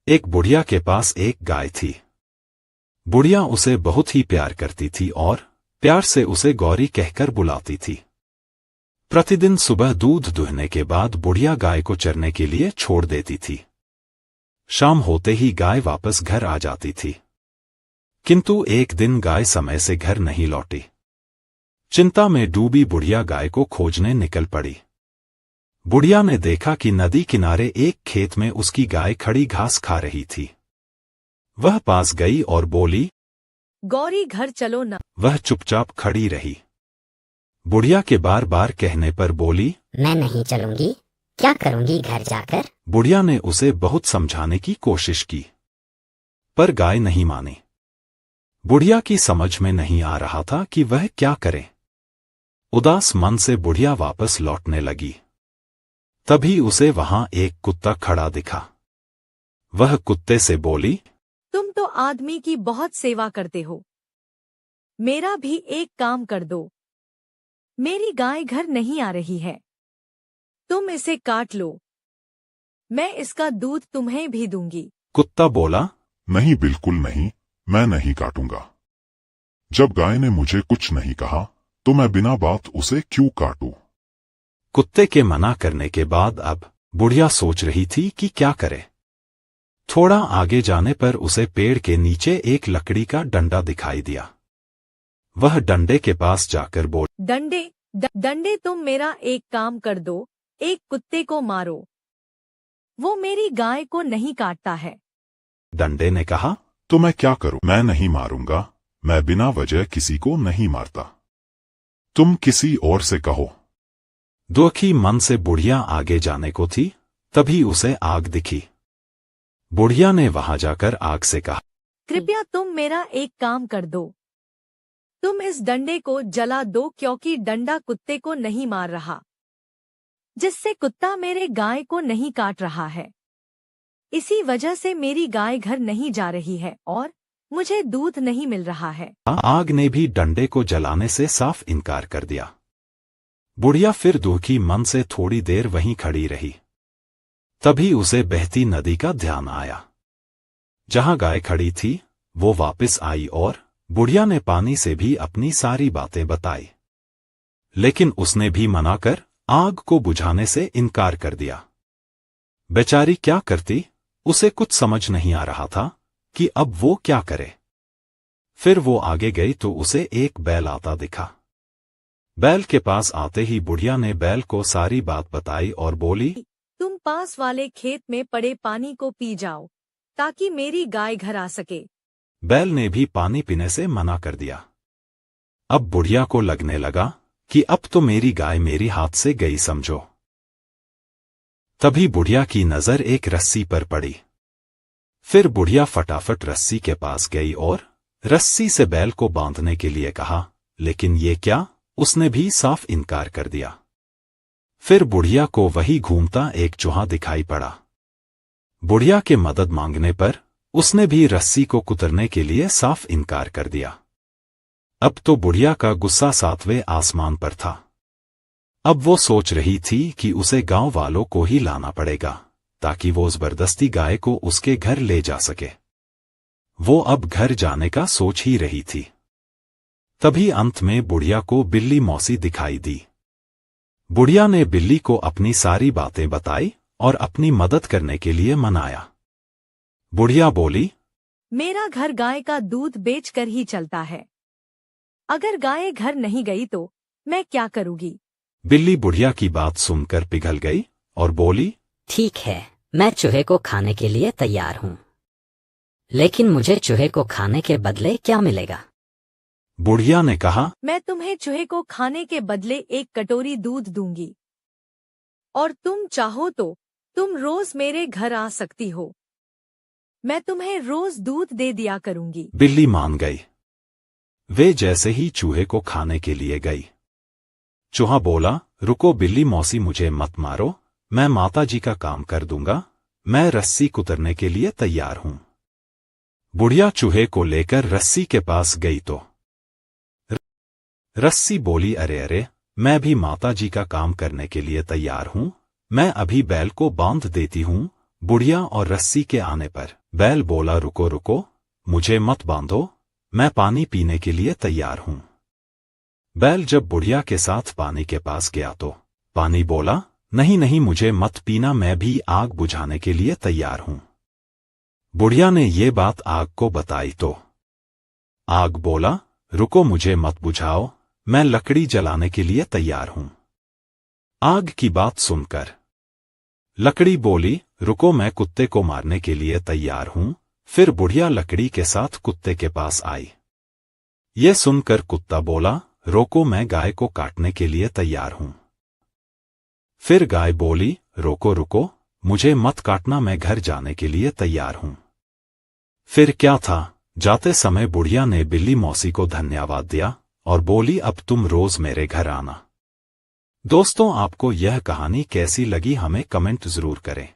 एक बुढ़िया के पास एक गाय थी। बुढ़िया उसे बहुत ही प्यार करती थी और प्यार से उसे गौरी कहकर बुलाती थी। प्रतिदिन सुबह दूध दुहने के बाद बुढ़िया गाय को चरने के लिए छोड़ देती थी। शाम होते ही गाय वापस घर आ जाती थी, किंतु एक दिन गाय समय से घर नहीं लौटी। चिंता में डूबी बुढ़िया गाय को खोजने निकल पड़ी। बुढ़िया ने देखा कि नदी किनारे एक खेत में उसकी गाय खड़ी घास खा रही थी। वह पास गई और बोली, गौरी घर चलो ना। वह चुपचाप खड़ी रही। बुढ़िया के बार बार कहने पर बोली, मैं नहीं चलूंगी, क्या करूंगी घर जाकर। बुढ़िया ने उसे बहुत समझाने की कोशिश की, पर गाय नहीं मानी। बुढ़िया की समझ में नहीं आ रहा था कि वह क्या करे। उदास मन से बुढ़िया वापस लौटने लगी। तभी उसे वहां एक कुत्ता खड़ा दिखा। वह कुत्ते से बोली, तुम तो आदमी की बहुत सेवा करते हो, मेरा भी एक काम कर दो। मेरी गाय घर नहीं आ रही है, तुम इसे काट लो, मैं इसका दूध तुम्हें भी दूंगी। कुत्ता बोला, नहीं, बिल्कुल नहीं, मैं नहीं काटूंगा। जब गाय ने मुझे कुछ नहीं कहा तो मैं बिना बात उसे क्यों काटूं? कुत्ते के मना करने के बाद अब बुढ़िया सोच रही थी कि क्या करे। थोड़ा आगे जाने पर उसे पेड़ के नीचे एक लकड़ी का डंडा दिखाई दिया। वह डंडे के पास जाकर बोल, डंडे तुम मेरा एक काम कर दो, एक कुत्ते को मारो, वो मेरी गाय को नहीं काटता है। डंडे ने कहा, तो मैं क्या करूं? मैं नहीं मारूंगा, मैं बिना वजह किसी को नहीं मारता। तुम किसी और से कहो। दुखी मन से बुढ़िया आगे जाने को थी, तभी उसे आग दिखी। बुढ़िया ने वहां जाकर आग से कहा, कृपया तुम मेरा एक काम कर दो, तुम इस डंडे को जला दो, क्योंकि डंडा कुत्ते को नहीं मार रहा, जिससे कुत्ता मेरे गाय को नहीं काट रहा है। इसी वजह से मेरी गाय घर नहीं जा रही है और मुझे दूध नहीं मिल रहा है। आग ने भी डंडे को जलाने से साफ इनकार कर दिया। बुढ़िया फिर दुखी मन से थोड़ी देर वहीं खड़ी रही। तभी उसे बहती नदी का ध्यान आया। जहां गाय खड़ी थी वो वापस आई और बुढ़िया ने पानी से भी अपनी सारी बातें बताई, लेकिन उसने भी मना कर आग को बुझाने से इनकार कर दिया। बेचारी क्या करती, उसे कुछ समझ नहीं आ रहा था कि अब वो क्या करे। फिर वो आगे गई तो उसे एक बैल आता दिखा। बैल के पास आते ही बुढ़िया ने बैल को सारी बात बताई और बोली, तुम पास वाले खेत में पड़े पानी को पी जाओ, ताकि मेरी गाय घर आ सके। बैल ने भी पानी पीने से मना कर दिया। अब बुढ़िया को लगने लगा कि अब तो मेरी गाय मेरी हाथ से गई समझो। तभी बुढ़िया की नजर एक रस्सी पर पड़ी। फिर बुढ़िया फटाफट रस्सी के पास गई और रस्सी से बैल को बांधने के लिए कहा, लेकिन ये क्या, उसने भी साफ इनकार कर दिया। फिर बुढ़िया को वही घूमता एक चूहा दिखाई पड़ा। बुढ़िया के मदद मांगने पर उसने भी रस्सी को कुतरने के लिए साफ इनकार कर दिया। अब तो बुढ़िया का गुस्सा सातवें आसमान पर था। अब वो सोच रही थी कि उसे गांव वालों को ही लाना पड़ेगा, ताकि वो जबरदस्ती गाय को उसके घर ले जा सके। वो अब घर जाने का सोच ही रही थी। तभी अंत में बुढ़िया को बिल्ली मौसी दिखाई दी। बुढ़िया ने बिल्ली को अपनी सारी बातें बताई और अपनी मदद करने के लिए मनाया। बुढ़िया बोली, मेरा घर गाय का दूध बेचकर ही चलता है, अगर गाय घर नहीं गई तो मैं क्या करूंगी। बिल्ली बुढ़िया की बात सुनकर पिघल गई और बोली, ठीक है, मैं चूहे को खाने के लिए तैयार हूँ, लेकिन मुझे चूहे को खाने के बदले क्या मिलेगा। बुढ़िया ने कहा, मैं तुम्हें चूहे को खाने के बदले एक कटोरी दूध दूंगी, और तुम चाहो तो तुम रोज मेरे घर आ सकती हो, मैं तुम्हें रोज दूध दे दिया करूंगी। बिल्ली मान गई। वे जैसे ही चूहे को खाने के लिए गई, चूहा बोला, रुको बिल्ली मौसी, मुझे मत मारो, मैं माताजी का काम कर दूंगा, मैं रस्सी कुतरने के लिए तैयार हूं। बुढ़िया चूहे को लेकर रस्सी के पास गई तो रस्सी बोली, अरे अरे, मैं भी माताजी का काम करने के लिए तैयार हूं, मैं अभी बैल को बांध देती हूं। बुढ़िया और रस्सी के आने पर बैल बोला, रुको रुको, मुझे मत बांधो, मैं पानी पीने के लिए तैयार हूं। बैल जब बुढ़िया के साथ पानी के पास गया तो पानी बोला, नहीं नहीं, मुझे मत पीना, मैं भी आग बुझाने के लिए तैयार हूं। बुढ़िया ने ये बात आग को बताई तो आग बोला, रुको, मुझे मत बुझाओ, मैं लकड़ी जलाने के लिए तैयार हूं। आग की बात सुनकर लकड़ी बोली, रुको, मैं कुत्ते को मारने के लिए तैयार हूं। फिर बुढ़िया लकड़ी के साथ कुत्ते के पास आई। ये सुनकर कुत्ता बोला, रोको, मैं गाय को काटने के लिए तैयार हूं। फिर गाय बोली, रोको रुको, मुझे मत काटना, मैं घर जाने के लिए तैयार हूं। फिर क्या था, जाते समय बुढ़िया ने बिल्ली मौसी को धन्यवाद दिया और बोली, अब तुम रोज मेरे घर आना। दोस्तों, आपको यह कहानी कैसी लगी हमें कमेंट जरूर करें।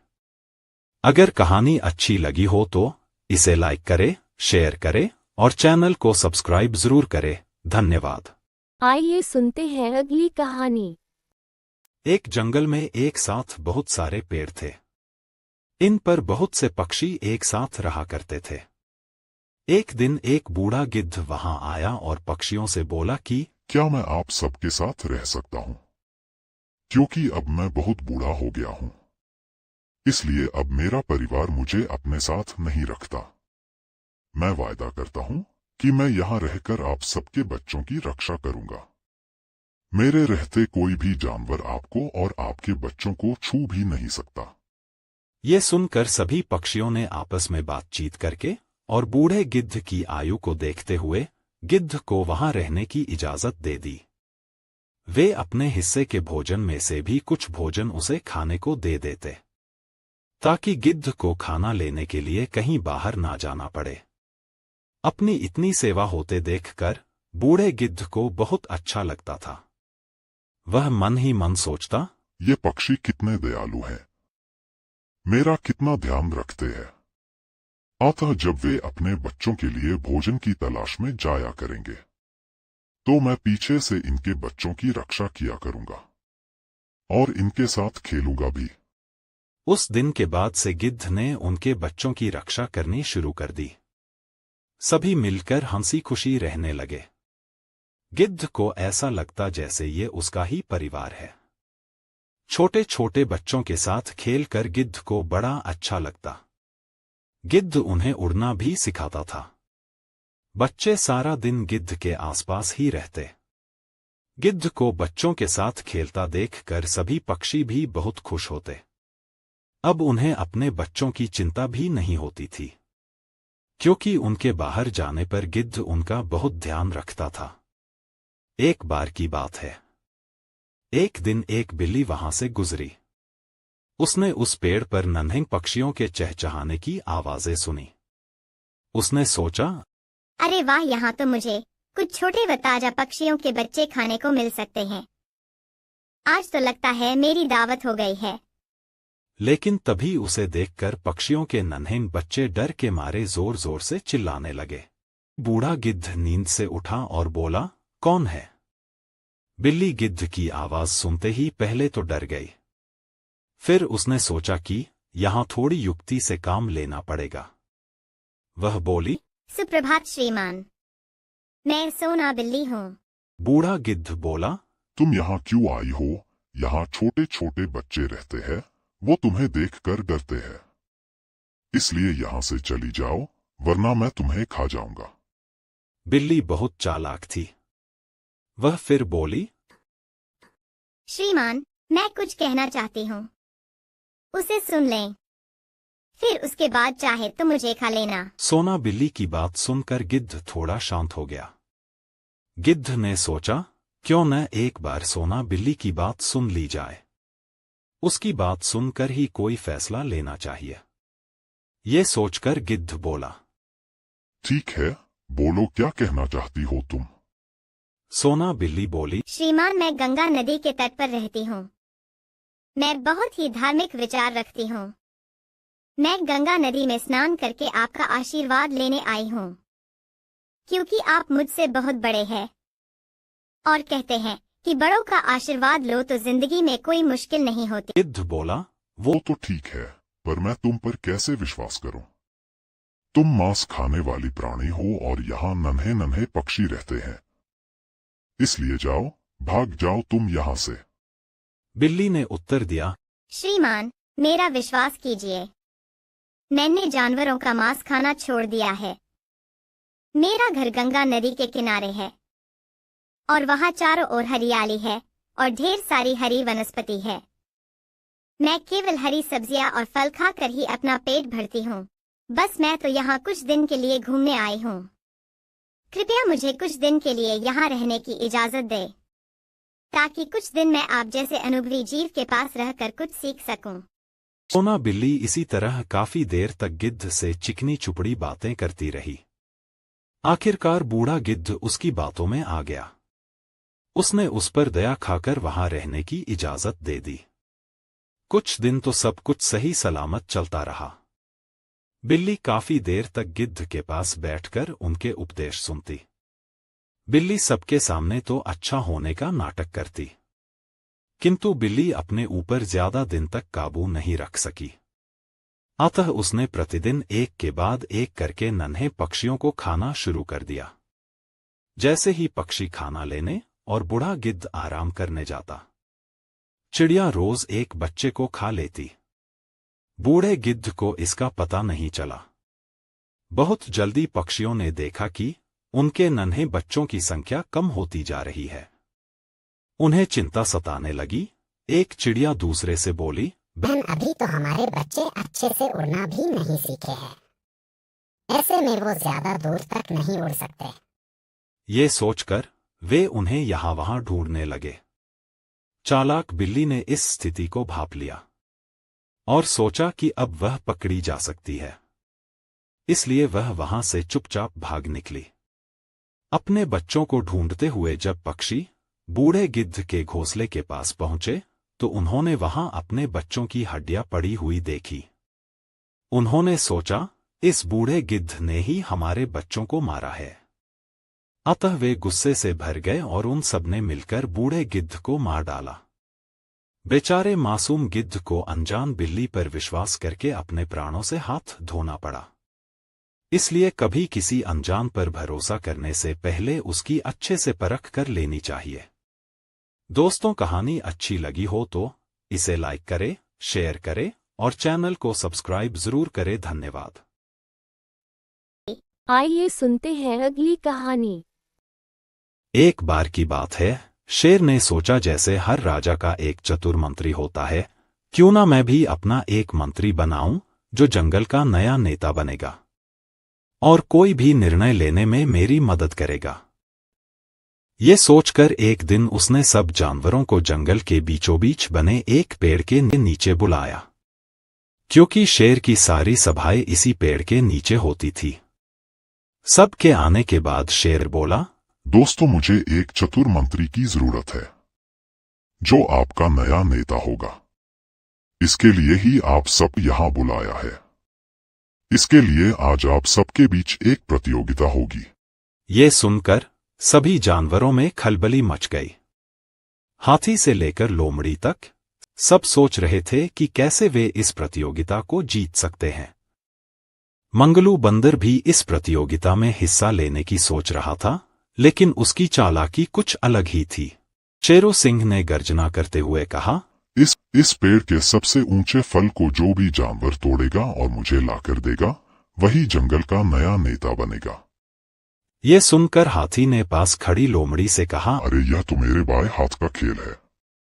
अगर कहानी अच्छी लगी हो तो इसे लाइक करें, शेयर करें और चैनल को सब्सक्राइब जरूर करें। धन्यवाद। आइए सुनते हैं अगली कहानी। एक जंगल में एक साथ बहुत सारे पेड़ थे। इन पर बहुत से पक्षी एक साथ रहा करते थे। एक दिन एक बूढ़ा गिद्ध वहां आया और पक्षियों से बोला कि क्या मैं आप सबके साथ रह सकता हूँ? क्योंकि अब मैं बहुत बूढ़ा हो गया हूँ, इसलिए अब मेरा परिवार मुझे अपने साथ नहीं रखता। मैं वायदा करता हूँ कि मैं यहाँ रहकर आप सबके बच्चों की रक्षा करूंगा। मेरे रहते कोई भी जानवर आपको और आपके बच्चों को छू भी नहीं सकता। ये सुनकर सभी पक्षियों ने आपस में बातचीत करके और बूढ़े गिद्ध की आयु को देखते हुए गिद्ध को वहां रहने की इजाजत दे दी। वे अपने हिस्से के भोजन में से भी कुछ भोजन उसे खाने को दे देते, ताकि गिद्ध को खाना लेने के लिए कहीं बाहर ना जाना पड़े। अपनी इतनी सेवा होते देखकर बूढ़े गिद्ध को बहुत अच्छा लगता था। वह मन ही मन सोचता, ये पक्षी कितने दयालु हैं, मेरा कितना ध्यान रखते हैं। अतः जब वे अपने बच्चों के लिए भोजन की तलाश में जाया करेंगे तो मैं पीछे से इनके बच्चों की रक्षा किया करूंगा और इनके साथ खेलूंगा भी। उस दिन के बाद से गिद्ध ने उनके बच्चों की रक्षा करनी शुरू कर दी। सभी मिलकर हंसी खुशी रहने लगे। गिद्ध को ऐसा लगता जैसे ये उसका ही परिवार है। छोटे छोटे बच्चों के साथ खेलकर गिद्ध को बड़ा अच्छा लगता। गिद्ध उन्हें उड़ना भी सिखाता था। बच्चे सारा दिन गिद्ध के आसपास ही रहते। गिद्ध को बच्चों के साथ खेलता देखकर सभी पक्षी भी बहुत खुश होते। अब उन्हें अपने बच्चों की चिंता भी नहीं होती थी, क्योंकि उनके बाहर जाने पर गिद्ध उनका बहुत ध्यान रखता था। एक बार की बात है, एक दिन एक बिल्ली वहां से गुजरी। उसने उस पेड़ पर नन्हे पक्षियों के चहचहाने की आवाजें सुनी। उसने सोचा, अरे वाह, यहाँ तो मुझे कुछ छोटे व ताजा पक्षियों के बच्चे खाने को मिल सकते हैं। आज तो लगता है मेरी दावत हो गई है। लेकिन तभी उसे देखकर पक्षियों के नन्हे बच्चे डर के मारे जोर जोर से चिल्लाने लगे। बूढ़ा गिद्ध नींद से उठा और बोला, कौन है? बिल्ली गिद्ध की आवाज सुनते ही पहले तो डर गई। फिर उसने सोचा कि यहां थोड़ी युक्ति से काम लेना पड़ेगा। वह बोली, सुप्रभात श्रीमान, मैं सोना बिल्ली हूँ। बूढ़ा गिद्ध बोला, तुम यहाँ क्यों आई हो? यहाँ छोटे छोटे बच्चे रहते हैं, वो तुम्हें देखकर डरते हैं, इसलिए यहाँ से चली जाओ, वरना मैं तुम्हें खा जाऊंगा। बिल्ली बहुत चालाक थी। वह फिर बोली, श्रीमान, मैं कुछ कहना चाहती हूँ, उसे सुन लें, फिर उसके बाद चाहे तो मुझे खा लेना। सोना बिल्ली की बात सुनकर गिद्ध थोड़ा शांत हो गया। गिद्ध ने सोचा, क्यों न एक बार सोना बिल्ली की बात सुन ली जाए। उसकी बात सुनकर ही कोई फैसला लेना चाहिए। ये सोचकर गिद्ध बोला, ठीक है, बोलो क्या कहना चाहती हो तुम? सोना बिल्ली बोली, श्रीमान, मैं गंगा नदी के तट पर रहती हूँ। मैं बहुत ही धार्मिक विचार रखती हूँ। मैं गंगा नदी में स्नान करके आपका आशीर्वाद लेने आई हूँ, क्योंकि आप मुझसे बहुत बड़े हैं और कहते हैं कि बड़ों का आशीर्वाद लो तो जिंदगी में कोई मुश्किल नहीं होती। गिद्ध बोला, वो तो ठीक है, पर मैं तुम पर कैसे विश्वास करूं? तुम मांस खाने वाली प्राणी हो और यहाँ नन्हे नन्हे पक्षी रहते हैं, इसलिए जाओ, भाग जाओ तुम यहाँ से। बिल्ली ने उत्तर दिया, श्रीमान, मेरा विश्वास कीजिए, मैंने जानवरों का मांस खाना छोड़ दिया है। मेरा घर गंगा नदी के किनारे है और वहाँ चारों ओर हरियाली है और ढेर सारी हरी वनस्पति है। मैं केवल हरी सब्जियां और फल खाकर ही अपना पेट भरती हूँ। बस मैं तो यहाँ कुछ दिन के लिए घूमने आई हूँ। कृपया मुझे कुछ दिन के लिए यहाँ रहने की इजाजत दे, ताकि कुछ दिन मैं आप जैसे अनुभवी जीव के पास रहकर कुछ सीख सकूं। सोना बिल्ली इसी तरह काफी देर तक गिद्ध से चिकनी चुपड़ी बातें करती रही। आखिरकार बूढ़ा गिद्ध उसकी बातों में आ गया। उसने उस पर दया खाकर वहां रहने की इजाजत दे दी। कुछ दिन तो सब कुछ सही सलामत चलता रहा। बिल्ली काफी देर तक गिद्ध के पास बैठकर उनके उपदेश सुनती। बिल्ली सबके सामने तो अच्छा होने का नाटक करती, किंतु बिल्ली अपने ऊपर ज्यादा दिन तक काबू नहीं रख सकी। अतः उसने प्रतिदिन एक के बाद एक करके नन्हे पक्षियों को खाना शुरू कर दिया। जैसे ही पक्षी खाना लेने और बूढ़ा गिद्ध आराम करने जाता, चिड़िया रोज एक बच्चे को खा लेती। बूढ़े गिद्ध को इसका पता नहीं चला। बहुत जल्दी पक्षियों ने देखा कि उनके नन्हे बच्चों की संख्या कम होती जा रही है। उन्हें चिंता सताने लगी। एक चिड़िया दूसरे से बोली, बहन, अभी तो हमारे बच्चे अच्छे से उड़ना भी नहीं सीखे हैं, ऐसे में वो ज्यादा दूर तक नहीं उड़ सकते। ये सोचकर वे उन्हें यहाँ वहां ढूंढने लगे। चालाक बिल्ली ने इस स्थिति को भांप लिया और सोचा कि अब वह पकड़ी जा सकती है, इसलिए वह वहां से चुपचाप भाग निकली। अपने बच्चों को ढूंढते हुए जब पक्षी बूढ़े गिद्ध के घोंसले के पास पहुंचे तो उन्होंने वहां अपने बच्चों की हड्डियां पड़ी हुई देखी। उन्होंने सोचा, इस बूढ़े गिद्ध ने ही हमारे बच्चों को मारा है। अतः वे गुस्से से भर गए और उन सब ने मिलकर बूढ़े गिद्ध को मार डाला। बेचारे मासूम गिद्ध को अनजान बिल्ली पर विश्वास करके अपने प्राणों से हाथ धोना पड़ा। इसलिए कभी किसी अनजान पर भरोसा करने से पहले उसकी अच्छे से परख कर लेनी चाहिए। दोस्तों, कहानी अच्छी लगी हो तो इसे लाइक करें, शेयर करें और चैनल को सब्सक्राइब जरूर करें। धन्यवाद। आइए सुनते हैं अगली कहानी। एक बार की बात है, शेर ने सोचा जैसे हर राजा का एक चतुर मंत्री होता है, क्यों ना मैं भी अपना एक मंत्री बनाऊं जो जंगल का नया नेता बनेगा और कोई भी निर्णय लेने में मेरी मदद करेगा। ये सोचकर एक दिन उसने सब जानवरों को जंगल के बीचों बीच बने एक पेड़ के नीचे बुलाया, क्योंकि शेर की सारी सभाएं इसी पेड़ के नीचे होती थी। सबके आने के बाद शेर बोला, दोस्तों, मुझे एक चतुर मंत्री की जरूरत है जो आपका नया नेता होगा। इसके लिए ही आप सब यहाँ बुलाया है। इसके लिए आज आप सबके बीच एक प्रतियोगिता होगी। ये सुनकर सभी जानवरों में खलबली मच गई। हाथी से लेकर लोमड़ी तक सब सोच रहे थे कि कैसे वे इस प्रतियोगिता को जीत सकते हैं। मंगलू बंदर भी इस प्रतियोगिता में हिस्सा लेने की सोच रहा था, लेकिन उसकी चालाकी कुछ अलग ही थी। शेरो सिंह ने गर्जना करते हुए कहा, इस पेड़ के सबसे ऊंचे फल को जो भी जानवर तोड़ेगा और मुझे लाकर देगा, वही जंगल का नया नेता बनेगा। ये सुनकर हाथी ने पास खड़ी लोमड़ी से कहा, अरे, यह तो मेरे बाएं हाथ का खेल है,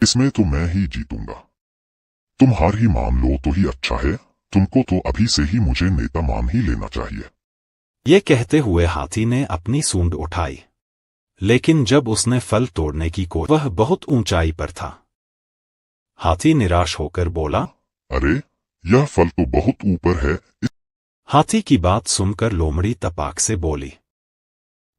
इसमें तो मैं ही जीतूंगा। तुम हार ही मान लो तो ही अच्छा है, तुमको तो अभी से ही मुझे नेता मान ही लेना चाहिए। ये कहते हुए हाथी ने अपनी सूंड उठाई, लेकिन जब उसने फल तोड़ने की कोशिश, वह बहुत ऊंचाई पर था। हाथी निराश होकर बोला, अरे, यह फल तो बहुत ऊपर है। हाथी की बात सुनकर लोमड़ी तपाक से बोली,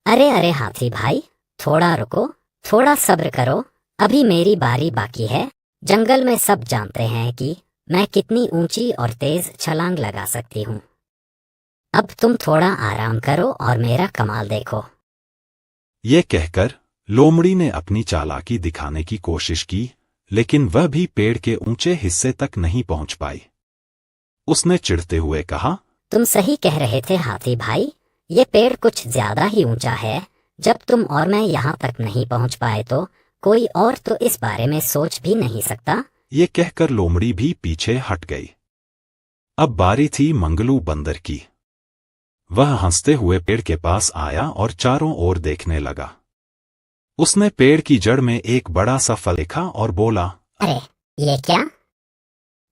अरे अरे हाथी भाई, थोड़ा रुको, थोड़ा सब्र करो, अभी मेरी बारी बाकी है। जंगल में सब जानते हैं कि मैं कितनी ऊंची और तेज छलांग लगा सकती हूँ। अब तुम थोड़ा आराम करो और मेरा कमाल देखो। ये कहकर लोमड़ी ने अपनी चालाकी दिखाने की कोशिश की, लेकिन वह भी पेड़ के ऊंचे हिस्से तक नहीं पहुंच पाई। उसने चिढ़ते हुए कहा, तुम सही कह रहे थे हाथी भाई, ये पेड़ कुछ ज्यादा ही ऊंचा है। जब तुम और मैं यहाँ तक नहीं पहुँच पाए तो कोई और तो इस बारे में सोच भी नहीं सकता। ये कहकर लोमड़ी भी पीछे हट गई। अब बारी थी मंगलू बंदर की। वह हंसते हुए पेड़ के पास आया और चारों ओर देखने लगा। उसने पेड़ की जड़ में एक बड़ा सा फल देखा और बोला, अरे ये क्या,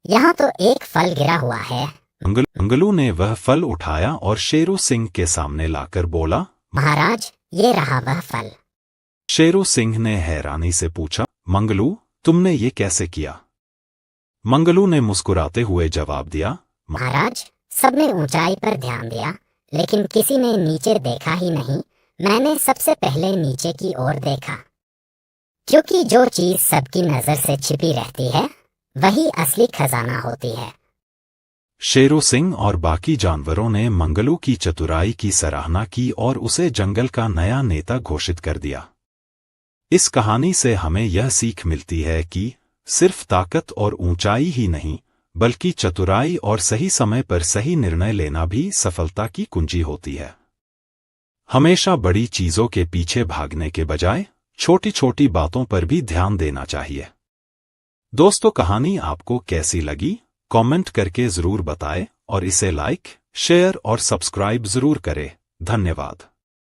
यहाँ तो एक फल गिरा हुआ है। मंगलू ने वह फल उठाया और शेरू सिंह के सामने लाकर बोला, महाराज ये रहा वह फल। शेरू सिंह ने हैरानी से पूछा, मंगलू तुमने ये कैसे किया? मंगलू ने मुस्कुराते हुए जवाब दिया, महाराज सबने ऊंचाई पर ध्यान दिया लेकिन किसी ने नीचे देखा ही नहीं। मैंने सबसे पहले नीचे की ओर देखा, क्योंकि जो चीज सबकी नजर से छिपी रहती है वही असली खजाना होती है। शेरू सिंह और बाकी जानवरों ने मंगलू की चतुराई की सराहना की और उसे जंगल का नया नेता घोषित कर दिया। इस कहानी से हमें यह सीख मिलती है कि सिर्फ ताकत और ऊंचाई ही नहीं, बल्कि चतुराई और सही समय पर सही निर्णय लेना भी सफलता की कुंजी होती है। हमेशा बड़ी चीजों के पीछे भागने के बजाय छोटी छोटी बातों पर भी ध्यान देना चाहिए। दोस्तों, कहानी आपको कैसी लगी कमेंट करके जरूर बताएं और इसे लाइक, शेयर और सब्सक्राइब जरूर करें। धन्यवाद।